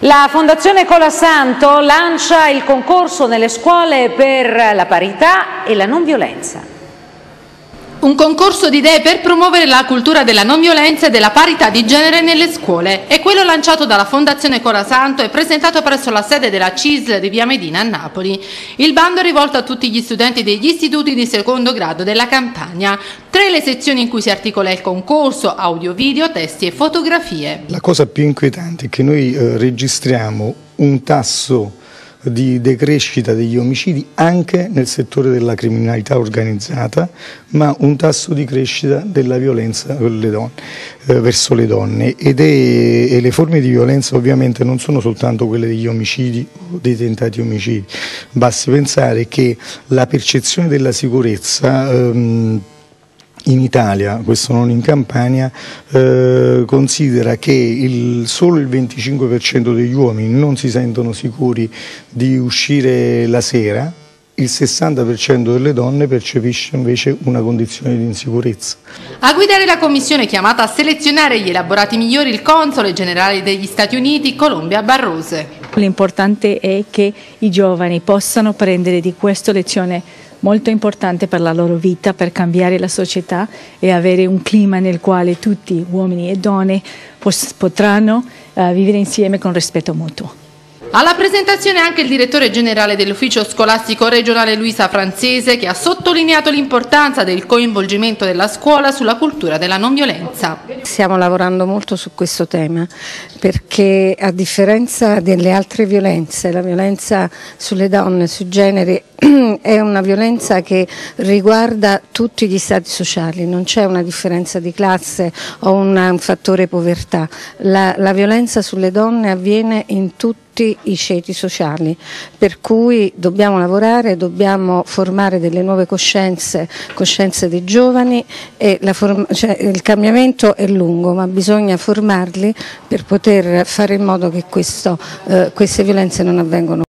La Fondazione Colasanto lancia il concorso nelle scuole per la parità e la non violenza. Un concorso di idee per promuovere la cultura della non violenza e della parità di genere nelle scuole. È quello lanciato dalla Fondazione Colasanto e presentato presso la sede della CISL di Via Medina a Napoli. Il bando è rivolto a tutti gli studenti degli istituti di secondo grado della Campania. 3 le sezioni in cui si articola il concorso: audio, video, testi e fotografie. La cosa più inquietante è che noi registriamo un tasso di decrescita degli omicidi anche nel settore della criminalità organizzata, ma un tasso di crescita della violenza per le donne, verso le donne, e le forme di violenza ovviamente non sono soltanto quelle degli omicidi o dei tentati omicidi. Basti pensare che la percezione della sicurezza in Italia, questo non in Campania, considera che solo il 25% degli uomini non si sentono sicuri di uscire la sera, il 60% delle donne percepisce invece una condizione di insicurezza. A guidare la commissione chiamata a selezionare gli elaborati migliori il console generale degli Stati Uniti, Colombia Barrose. L'importante è che i giovani possano prendere di questo lezione molto importante per la loro vita, per cambiare la società e avere un clima nel quale tutti, uomini e donne, potranno vivere insieme con rispetto mutuo. Alla presentazione anche il direttore generale dell'ufficio scolastico regionale Luisa Francese, che ha sottolineato l'importanza del coinvolgimento della scuola sulla cultura della non violenza. Stiamo lavorando molto su questo tema perché, a differenza delle altre violenze, la violenza sulle donne, sui generi, è una violenza che riguarda tutti gli stati sociali, non c'è una differenza di classe o un fattore povertà. La violenza sulle donne avviene in tutti i ceti sociali, per cui dobbiamo lavorare, dobbiamo formare delle nuove coscienze dei giovani, e il cambiamento è lungo, ma bisogna formarli per poter fare in modo che queste violenze non avvengano.